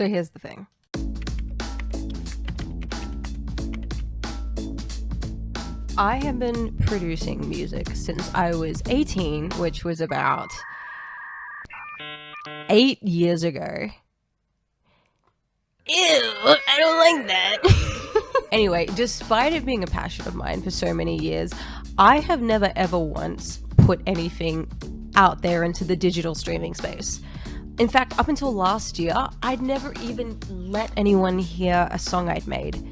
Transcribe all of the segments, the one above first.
So here's the thing. I have been producing music since I was 18, which was about 8 years ago. Ew, I don't like that. Anyway, despite it being a passion of mine for so many years, I have never ever once put anything out there into the digital streaming space. In fact, up until last year, I'd never even let anyone hear a song I'd made.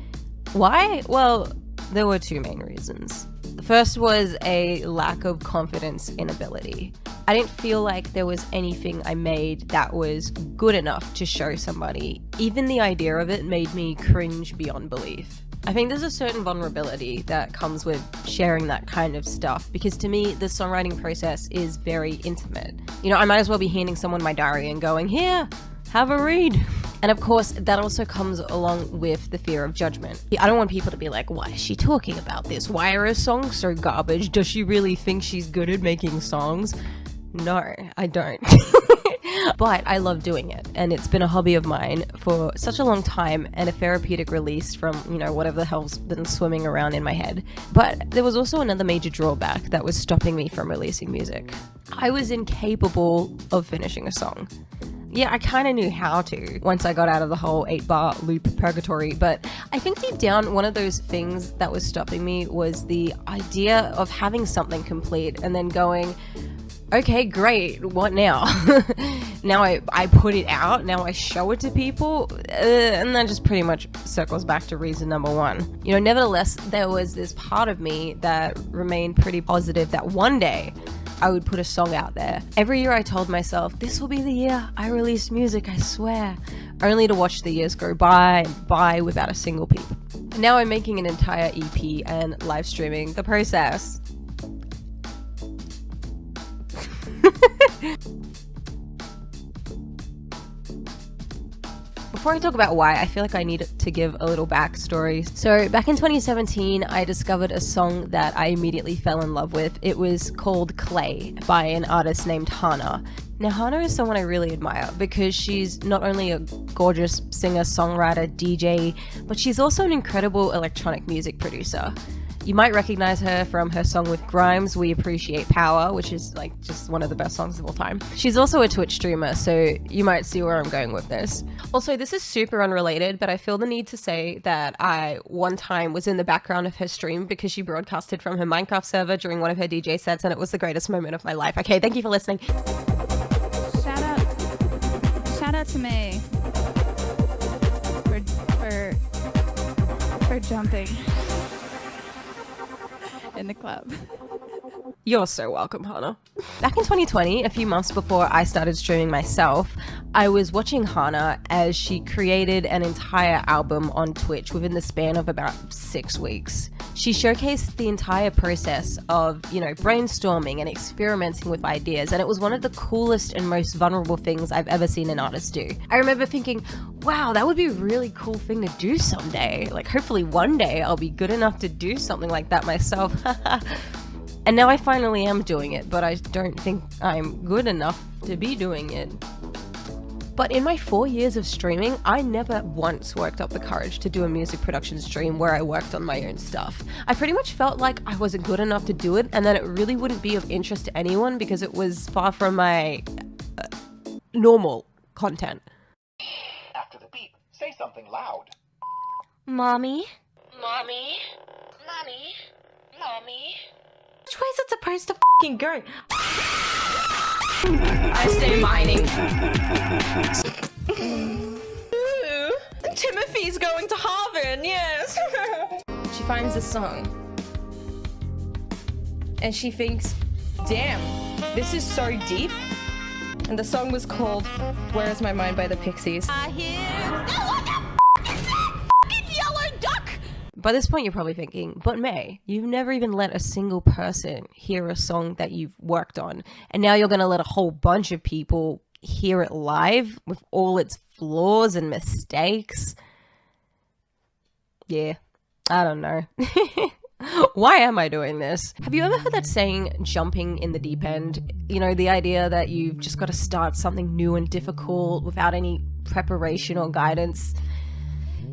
Why? Well, there were two main reasons. The first was a lack of confidence in ability. I didn't feel like there was anything I made that was good enough to show somebody. Even the idea of it made me cringe beyond belief. I think there's a certain vulnerability that comes with sharing that kind of stuff, because to me, the songwriting process is very intimate. You know, I might as well be handing someone my diary and going, here, have a read. And of course, that also comes along with the fear of judgment. I don't want people to be like, why is she talking about this? Why are her songs so garbage? Does she really think she's good at making songs? No, I don't. But I love doing it, and it's been a hobby of mine for such a long time, and a therapeutic release from, you know, whatever the hell's been swimming around in my head. But there was also another major drawback that was stopping me from releasing music. I was incapable of finishing a song. Yeah, I kind of knew how to once I got out of the whole 8-bar loop purgatory, but I think deep down, one of those things that was stopping me was the idea of having something complete and then going, okay, great, what now? Now I put it out, now I show it to people, and that just pretty much circles back to reason number one. You know, nevertheless, there was this part of me that remained pretty positive that one day I would put a song out there. Every year I told myself, this will be the year I release music, I swear. Only to watch the years go by and by without a single peep. And now I'm making an entire EP and live streaming the process. Before I talk about why, I feel like I need to give a little backstory. So back in 2017, I discovered a song that I immediately fell in love with. It was called Clay by an artist named Hana. Now, Hana is someone I really admire because she's not only a gorgeous singer, songwriter, DJ, but she's also an incredible electronic music producer. You might recognize her from her song with Grimes, We Appreciate Power, which is like just one of the best songs of all time. She's also a Twitch streamer, so you might see where I'm going with this. Also, this is super unrelated, but I feel the need to say that I one time was in the background of her stream because she broadcasted from her Minecraft server during one of her DJ sets, and it was the greatest moment of my life. Okay, thank you for listening. Shout out to May for jumping in the club. You're so welcome, Hana. Back in 2020, a few months before I started streaming myself, I was watching Hana as she created an entire album on Twitch within the span of about 6 weeks. She showcased the entire process of, you know, brainstorming and experimenting with ideas, and it was one of the coolest and most vulnerable things I've ever seen an artist do. I remember thinking, wow, that would be a really cool thing to do someday. Like, hopefully one day I'll be good enough to do something like that myself. And now I finally am doing it, but I don't think I'm good enough to be doing it. But in my 4 years of streaming, I never once worked up the courage to do a music production stream where I worked on my own stuff. I pretty much felt like I wasn't good enough to do it, and that it really wouldn't be of interest to anyone because it was far from my normal content. After the beep, say something loud. Mommy? Mommy? Mommy? Mommy? Which way is it supposed to f***ing go? I stay mining. Timothy's going to Harvard, yes! She finds this song. And she thinks, damn, this is so deep. And the song was called Where Is My Mind by the Pixies. I hear... What the f*** is that f***ing yellow duck? By this point, you're probably thinking, but May, you've never even let a single person hear a song that you've worked on. And now you're going to let a whole bunch of people hear it live with all its flaws and mistakes. Yeah, I don't know. Why am I doing this? Have you ever heard that saying, jumping in the deep end? You know, the idea that you've just got to start something new and difficult without any preparation or guidance.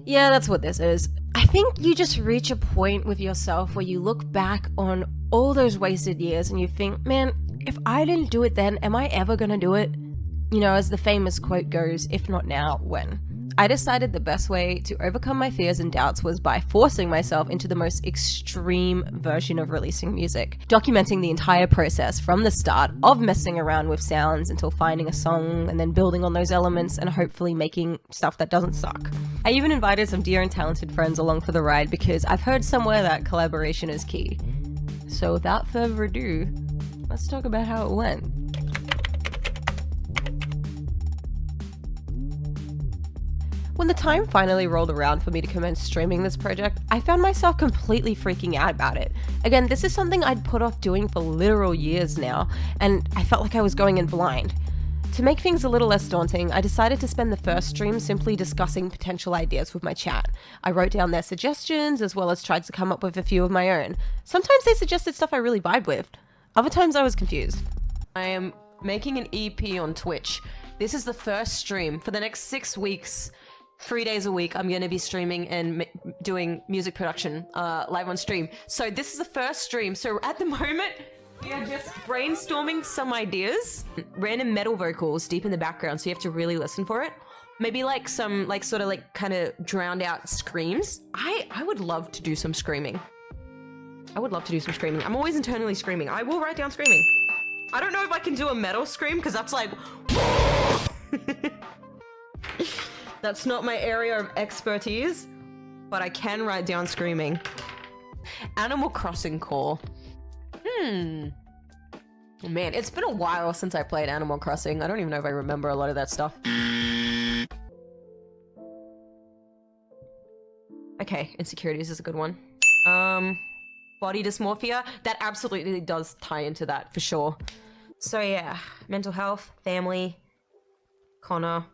Yeah, that's what this is. I think you just reach a point with yourself where you look back on all those wasted years and you think, man, if I didn't do it then, am I ever gonna do it? You know, as the famous quote goes, if not now, when? I decided the best way to overcome my fears and doubts was by forcing myself into the most extreme version of releasing music, documenting the entire process from the start of messing around with sounds until finding a song and then building on those elements and hopefully making stuff that doesn't suck. I even invited some dear and talented friends along for the ride because I've heard somewhere that collaboration is key. So without further ado, let's talk about how it went. When the time finally rolled around for me to commence streaming this project, I found myself completely freaking out about it. Again, this is something I'd put off doing for literal years now, and I felt like I was going in blind. To make things a little less daunting, I decided to spend the first stream simply discussing potential ideas with my chat. I wrote down their suggestions, as well as tried to come up with a few of my own. Sometimes they suggested stuff I really vibed with. Other times I was confused. I am making an EP on Twitch. This is the first stream. For the next 6 weeks, 3 days a week, I'm going to be streaming and doing music production live on stream. So this is the first stream. So at the moment, we are just brainstorming some ideas. Random metal vocals deep in the background, so you have to really listen for it. Maybe like some sort of kind of drowned out screams. I would love to do some screaming. I would love to do some screaming. I'm always internally screaming. I will write down screaming. I don't know if I can do a metal scream because that's like... That's not my area of expertise, but I can write down screaming. Animal Crossing call. Man, it's been a while since I played Animal Crossing. I don't even know if I remember a lot of that stuff. Okay, insecurities is a good one. Body dysmorphia. That absolutely does tie into that, for sure. So yeah, mental health, family, Connor,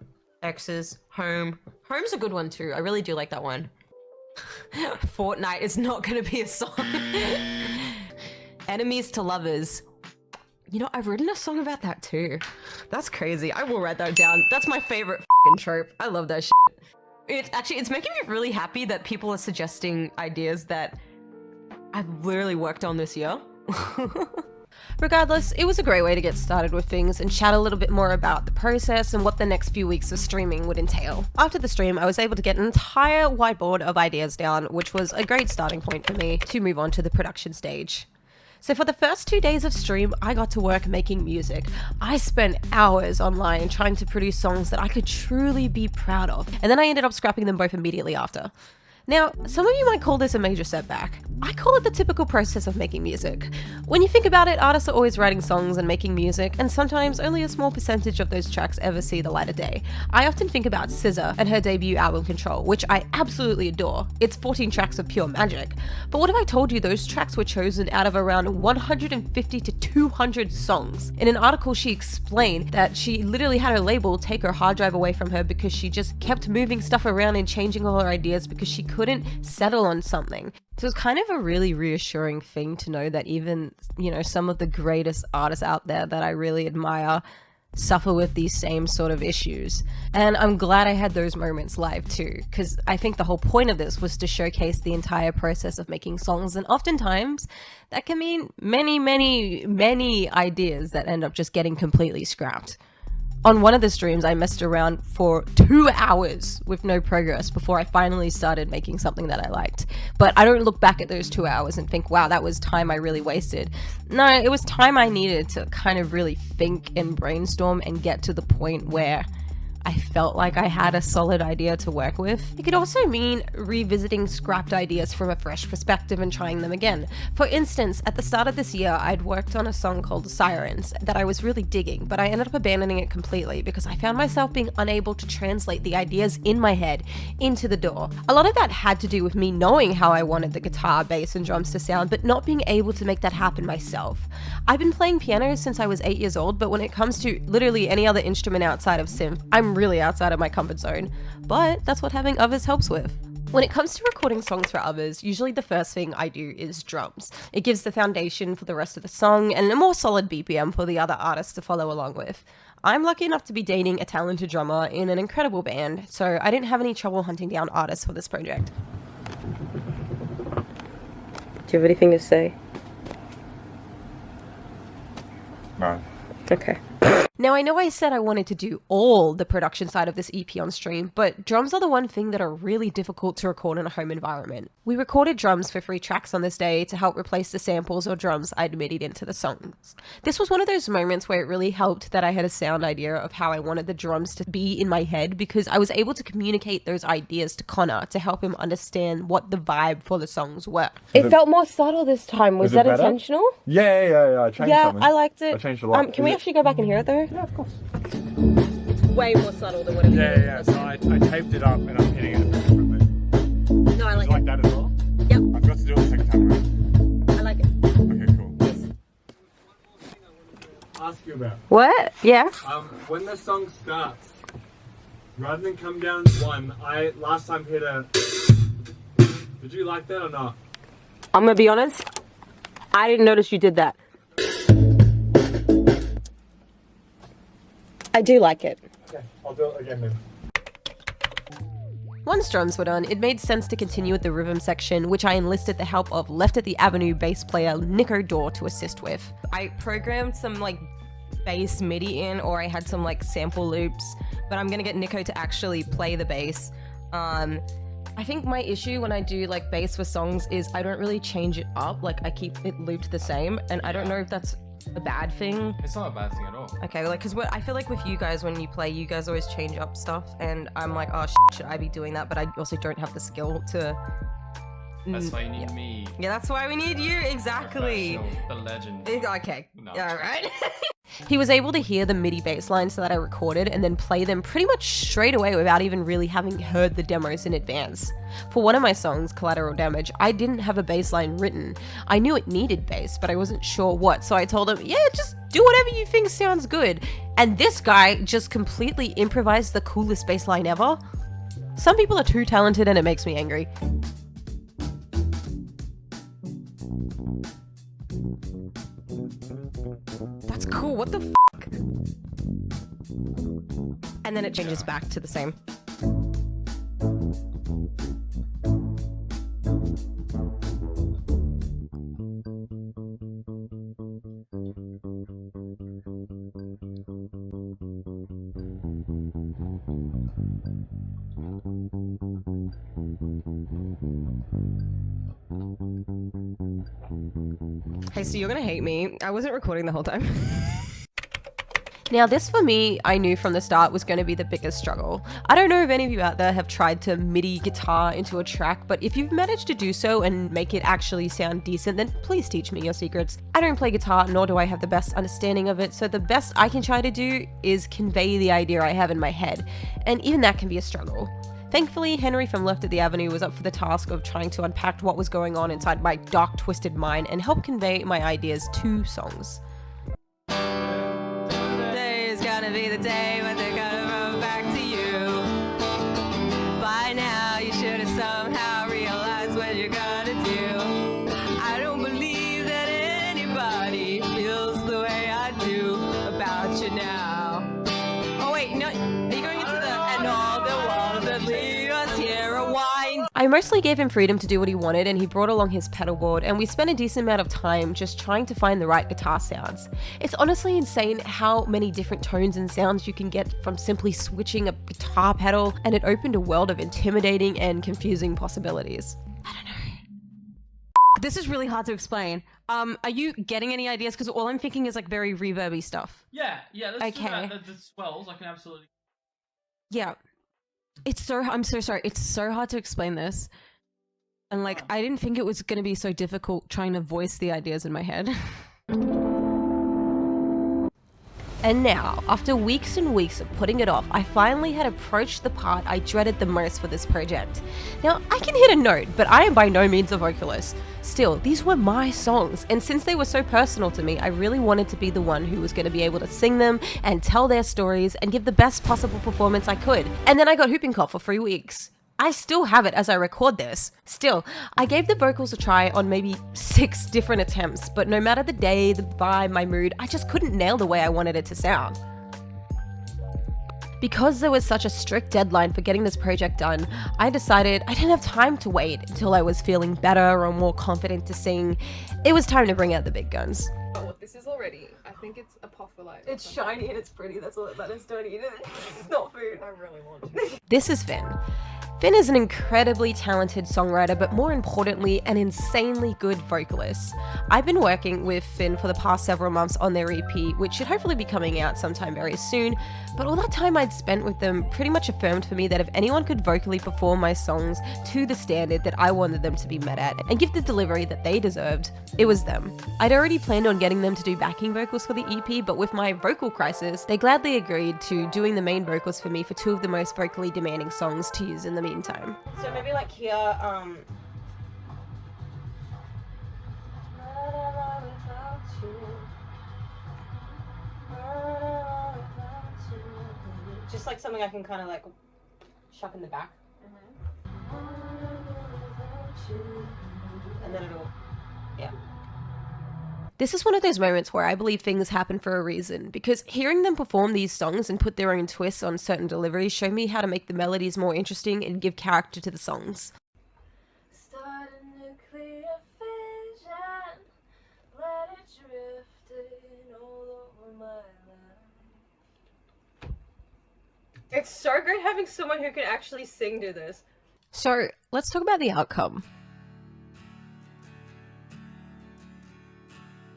exes, home. Home's a good one too. I really do like that one. Fortnite is not gonna be a song. Enemies to lovers. You know, I've written a song about that too. That's crazy. I will write that down. That's my favorite f***ing trope. I love that shit. It's making me really happy that people are suggesting ideas that I've literally worked on this year. Regardless, it was a great way to get started with things and chat a little bit more about the process and what the next few weeks of streaming would entail. After the stream, I was able to get an entire whiteboard of ideas down, which was a great starting point for me to move on to the production stage. So for the first 2 days of stream, I got to work making music. I spent hours online trying to produce songs that I could truly be proud of, and then I ended up scrapping them both immediately after. Now, some of you might call this a major setback. I call it the typical process of making music. When you think about it, artists are always writing songs and making music, and sometimes only a small percentage of those tracks ever see the light of day. I often think about SZA and her debut album Control, which I absolutely adore. It's 14 tracks of pure magic. But what if I told you those tracks were chosen out of around 150 to 200 songs? In an article, she explained that she literally had her label take her hard drive away from her because she just kept moving stuff around and changing all her ideas because she couldn't settle on something. So it's kind of a really reassuring thing to know that even, some of the greatest artists out there that I really admire suffer with these same sort of issues. And I'm glad I had those moments live too, because I think the whole point of this was to showcase the entire process of making songs, and oftentimes that can mean many, many, many ideas that end up just getting completely scrapped. On one of the streams, I messed around for 2 hours with no progress before I finally started making something that I liked. But I don't look back at those 2 hours and think, wow, that was time I really wasted. No, it was time I needed to kind of really think and brainstorm and get to the point where I felt like I had a solid idea to work with. It could also mean revisiting scrapped ideas from a fresh perspective and trying them again. For instance, at the start of this year, I'd worked on a song called Sirens that I was really digging, but I ended up abandoning it completely because I found myself being unable to translate the ideas in my head into the DAW. A lot of that had to do with me knowing how I wanted the guitar, bass, and drums to sound, but not being able to make that happen myself. I've been playing piano since I was 8 years old, but when it comes to literally any other instrument outside of synth, I'm really outside of my comfort zone, but that's what having others helps with. When it comes to recording songs for others, usually the first thing I do is drums. It gives the foundation for the rest of the song and a more solid BPM for the other artists to follow along with. I'm lucky enough to be dating a talented drummer in an incredible band, so I didn't have any trouble hunting down artists for this project. Do you have anything to say? No. Okay. Now, I know I said I wanted to do all the production side of this EP on stream, but drums are the one thing that are really difficult to record in a home environment. We recorded drums for 3 tracks on this day to help replace the samples or drums I'd MIDI'd into the songs. This was one of those moments where it really helped that I had a sound idea of how I wanted the drums to be in my head, because I was able to communicate those ideas to Connor to help him understand what the vibe for the songs were. It felt more subtle this time. Was that intentional? Yeah. I changed something. I liked it. I changed a lot. Can we actually go back and hear it though? Yeah, of course. Way more subtle than whatever. Yeah. So I taped it up and I'm hitting it differently. No, I Did you like that as well? Yep. I forgot to do it the second time around. I like it. Okay, cool. Yes. Ask you about. What? Yeah. When the song starts, rather than come down to 1, I last time hit a. Did you like that or not? I'm gonna be honest. I didn't notice you did that. I do like it. Okay, I'll do it again then. Once drums were done, it made sense to continue with the rhythm section, which I enlisted the help of Left at the Avenue bass player Nico Dorr to assist with. I programmed some bass MIDI in, or I had some sample loops, but I'm gonna get Nico to actually play the bass. I think my issue when I do bass for songs is I don't really change it up. I keep it looped the same, and I don't know if that's a bad thing. It's not a bad thing at all. Okay, because I feel like with you guys, when you play, you guys always change up stuff, and I'm like, oh, should I be doing that? But I also don't have the skill to. That's why you need me. Yeah, that's why we need you, exactly. The legend. Okay, No, all right. He was able to hear the MIDI bass lines that I recorded and then play them pretty much straight away without even really having heard the demos in advance. For one of my songs, Collateral Damage, I didn't have a bass line written. I knew it needed bass, but I wasn't sure what, so I told him, yeah, just do whatever you think sounds good. And this guy just completely improvised the coolest bass line ever. Some people are too talented and it makes me angry. That's cool, what the fuck? And then it changes back to the same. Hey, so you're gonna hate me. I wasn't recording the whole time. Now, this for me, I knew from the start was going to be the biggest struggle. I don't know if any of you out there have tried to MIDI guitar into a track, but if you've managed to do so and make it actually sound decent, then please teach me your secrets. I don't play guitar, nor do I have the best understanding of it, so the best I can try to do is convey the idea I have in my head, and even that can be a struggle. Thankfully, Henry from Left at the Avenue was up for the task of trying to unpack what was going on inside my dark, twisted mind and help convey my ideas to songs. Today's gonna be the day when they're gonna run back to you. By now, you should have somehow realized what you're gonna do. I don't believe that anybody feels the way I do about you now. Oh wait, no, are you going into the and all the walls that lead us here are wine? I mostly gave him freedom to do what he wanted, and he brought along his pedal board, and we spent a decent amount of time just trying to find the right guitar sounds. It's honestly insane how many different tones and sounds you can get from simply switching a guitar pedal, and it opened a world of intimidating and confusing possibilities. I don't know. This is really hard to explain. Are you getting any ideas? Because all I'm thinking is very reverby stuff. Yeah, let's do Okay. that. The swells, I can absolutely... Yeah. I'm so sorry. It's so hard to explain this. And I didn't think it was going to be so difficult trying to voice the ideas in my head. And now, after weeks and weeks of putting it off, I finally had approached the part I dreaded the most for this project. Now, I can hit a note, but I am by no means a vocalist. Still, these were my songs, and since they were so personal to me, I really wanted to be the one who was going to be able to sing them and tell their stories and give the best possible performance I could. And then I got whooping cough for 3 weeks. I still have it as I record this. Still, I gave the vocals a try on maybe 6 different attempts, but no matter the day, the vibe, my mood, I just couldn't nail the way I wanted it to sound. Because there was such a strict deadline for getting this project done, I decided I didn't have time to wait until I was feeling better or more confident to sing. It was time to bring out the big guns. Oh, what this is already. I think it's apophyllite. It's shiny and it's pretty, that's all that matters. Don't eat it. It's not food. I really want to. This is Finn. Finn is an incredibly talented songwriter, but more importantly, an insanely good vocalist. I've been working with Finn for the past several months on their EP, which should hopefully be coming out sometime very soon, but all that time I'd spent with them pretty much affirmed for me that if anyone could vocally perform my songs to the standard that I wanted them to be met at and give the delivery that they deserved, it was them. I'd already planned on getting them to do backing vocals for the EP, but with my vocal crisis, they gladly agreed to doing the main vocals for me for 2 of the most vocally demanding songs to use in the meantime. So maybe like here, just like something I can kind of like chuck in the back. And then it'll, yeah. This is one of those moments where I believe things happen for a reason, because hearing them perform these songs and put their own twists on certain deliveries showed me how to make the melodies more interesting and give character to the songs. Start a nuclear fission, let it drift in all over my life. It's so great having someone who can actually sing to this. So let's talk about the outcome.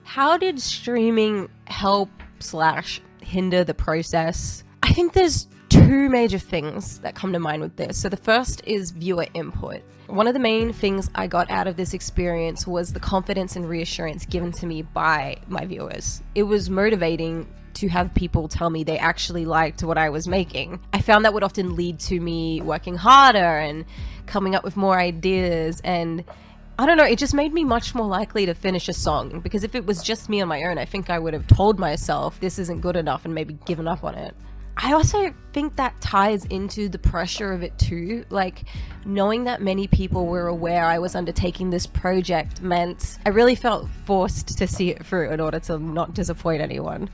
How did streaming help / hinder the process? I think there's 2 major things that come to mind with this. So the first is viewer input. One of the main things I got out of this experience was the confidence and reassurance given to me by my viewers. It was motivating to have people tell me they actually liked what I was making. I found that would often lead to me working harder and coming up with more ideas, and I don't know, it just made me much more likely to finish a song, because if it was just me on my own, I think I would have told myself this isn't good enough and maybe given up on it. I also think that ties into the pressure of it too. Like, knowing that many people were aware I was undertaking this project meant I really felt forced to see it through in order to not disappoint anyone.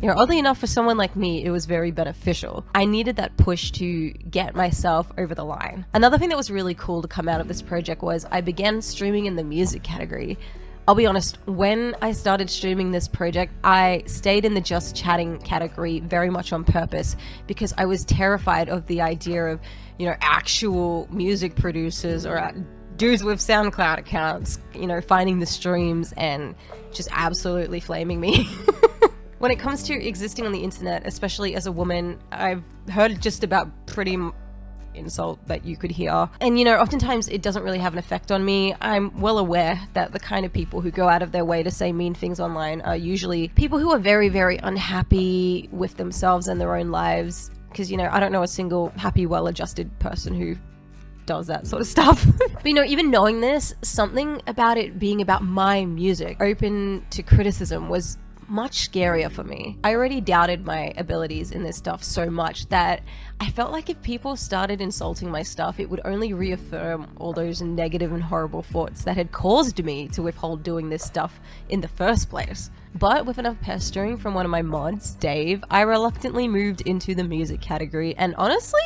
You know, oddly enough, for someone like me, it was very beneficial. I needed that push to get myself over the line. Another thing that was really cool to come out of this project was I began streaming in the music category. I'll be honest, when I started streaming this project, I stayed in the just chatting category very much on purpose, because I was terrified of the idea of, you know, actual music producers or dudes with SoundCloud accounts, you know, finding the streams and just absolutely flaming me. When it comes to existing on the internet, especially as a woman, I've heard just about pretty insult that you could hear. And you know, oftentimes it doesn't really have an effect on me. I'm well aware that the kind of people who go out of their way to say mean things online are usually people who are very, very unhappy with themselves and their own lives. Because, you know, I don't know a single happy, well-adjusted person who does that sort of stuff. But you know, even knowing this, something about it being about my music, open to criticism, was much scarier for me. I already doubted my abilities in this stuff so much that I felt like if people started insulting my stuff, it would only reaffirm all those negative and horrible thoughts that had caused me to withhold doing this stuff in the first place. But with enough pestering from one of my mods, Dave, I reluctantly moved into the music category, and honestly,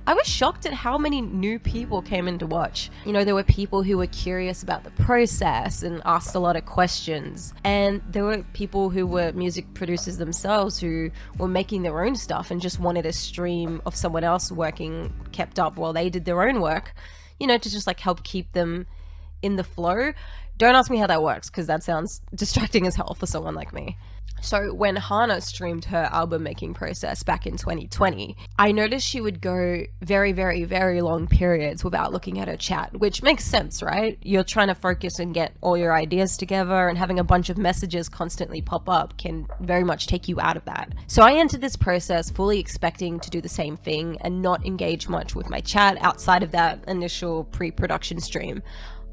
I was shocked at how many new people came in to watch. You know, there were people who were curious about the process and asked a lot of questions. And there were people who were music producers themselves who were making their own stuff and just wanted a stream of someone else working kept up while they did their own work, you know, to just like help keep them in the flow. Don't ask me how that works, because that sounds distracting as hell for someone like me. So when Hannah streamed her album making process back in 2020, I noticed she would go very, very, very long periods without looking at her chat, which makes sense, right? You're trying to focus and get all your ideas together, and having a bunch of messages constantly pop up can very much take you out of that. So I entered this process fully expecting to do the same thing and not engage much with my chat outside of that initial pre-production stream.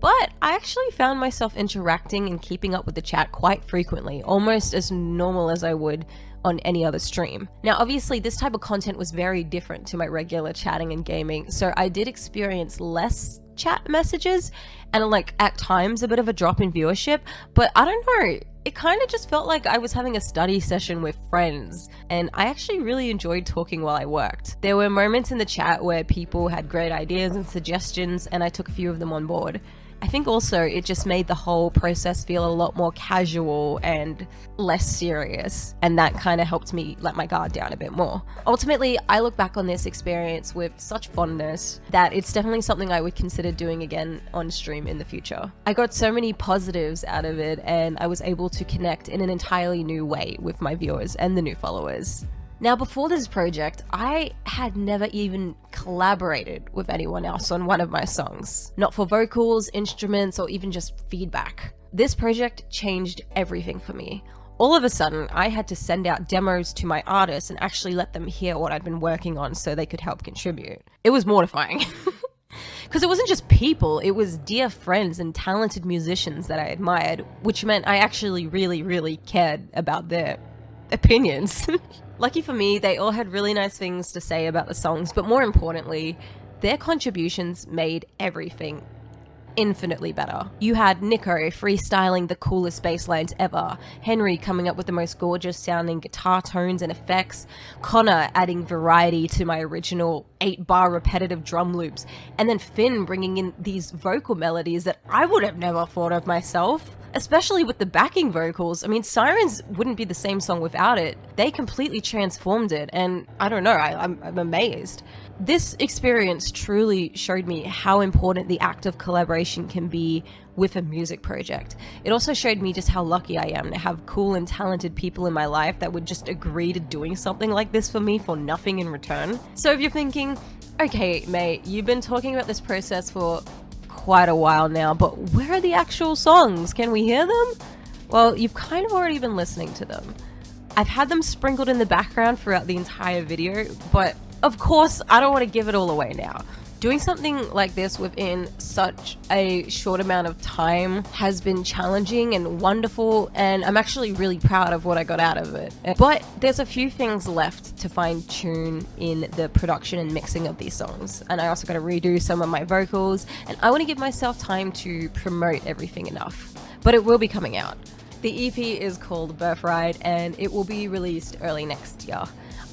But I actually found myself interacting and keeping up with the chat quite frequently, almost as normal as I would on any other stream. Now, obviously, this type of content was very different to my regular chatting and gaming, so I did experience less chat messages and like at times a bit of a drop in viewership, but I don't know, it kind of just felt like I was having a study session with friends, and I actually really enjoyed talking while I worked. There were moments in the chat where people had great ideas and suggestions, and I took a few of them on board. I think also it just made the whole process feel a lot more casual and less serious, and that kind of helped me let my guard down a bit more. Ultimately, I look back on this experience with such fondness that it's definitely something I would consider doing again on stream in the future. I got so many positives out of it, and I was able to connect in an entirely new way with my viewers and the new followers. Now, before this project, I had never even collaborated with anyone else on one of my songs. Not for vocals, instruments, or even just feedback. This project changed everything for me. All of a sudden, I had to send out demos to my artists and actually let them hear what I'd been working on so they could help contribute. It was mortifying. Because it wasn't just people, it was dear friends and talented musicians that I admired, which meant I actually really cared about their opinions. Lucky for me, they all had really nice things to say about the songs, but more importantly, their contributions made everything infinitely better. You had Nico freestyling the coolest bass lines ever, Henry coming up with the most gorgeous sounding guitar tones and effects, Connor adding variety to my original 8-bar repetitive drum loops, and then Finn bringing in these vocal melodies that I would have never thought of myself. Especially with the backing vocals. I mean, Sirens wouldn't be the same song without it. They completely transformed it, and I don't know, I'm amazed. This experience truly showed me how important the act of collaboration can be with a music project. It also showed me just how lucky I am to have cool and talented people in my life that would just agree to doing something like this for me for nothing in return. So if you're thinking, okay, mate, you've been talking about this process for quite a while now, but where are the actual songs? Can we hear them? Well, you've kind of already been listening to them. I've had them sprinkled in the background throughout the entire video, but of course, I don't want to give it all away now. Doing something like this within such a short amount of time has been challenging and wonderful, and I'm actually really proud of what I got out of it. But there's a few things left to fine tune in the production and mixing of these songs, and I also got to redo some of my vocals, and I want to give myself time to promote everything enough. But it will be coming out. The EP is called Birthright, and it will be released early next year.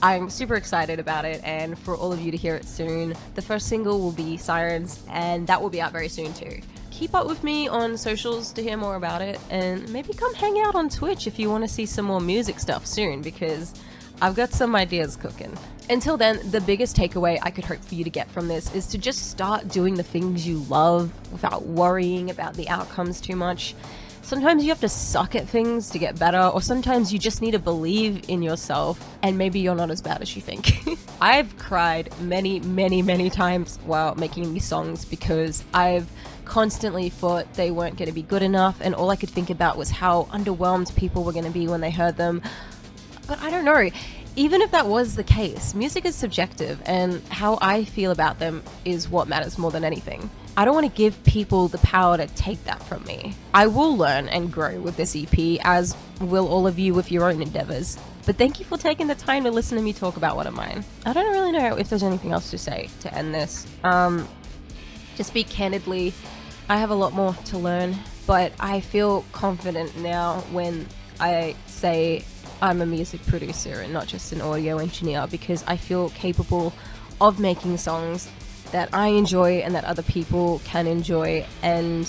I'm super excited about it, and for all of you to hear it soon. The first single will be Sirens, and that will be out very soon too. Keep up with me on socials to hear more about it, and maybe come hang out on Twitch if you want to see some more music stuff soon, because I've got some ideas cooking. Until then, the biggest takeaway I could hope for you to get from this is to just start doing the things you love without worrying about the outcomes too much. Sometimes you have to suck at things to get better, or sometimes you just need to believe in yourself, and maybe you're not as bad as you think. I've cried many times while making these songs because I've constantly thought they weren't going to be good enough, and all I could think about was how underwhelmed people were going to be when they heard them. But I don't know. Even if that was the case, music is subjective, and how I feel about them is what matters more than anything. I don't want to give people the power to take that from me. I will learn and grow with this EP, as will all of you with your own endeavors. But thank you for taking the time to listen to me talk about one of mine. I don't really know if there's anything else to say to end this. To speak candidly, I have a lot more to learn, but I feel confident now when I say I'm a music producer and not just an audio engineer, because I feel capable of making songs that I enjoy and that other people can enjoy, and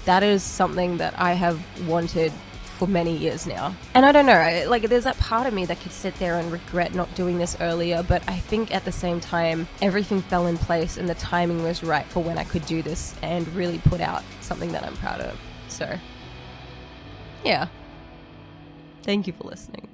that is something that I have wanted for many years now. And I don't know, like, there's that part of me that could sit there and regret not doing this earlier, but I think at the same time everything fell in place and the timing was right for when I could do this and really put out something that I'm proud of. So yeah, thank you for listening.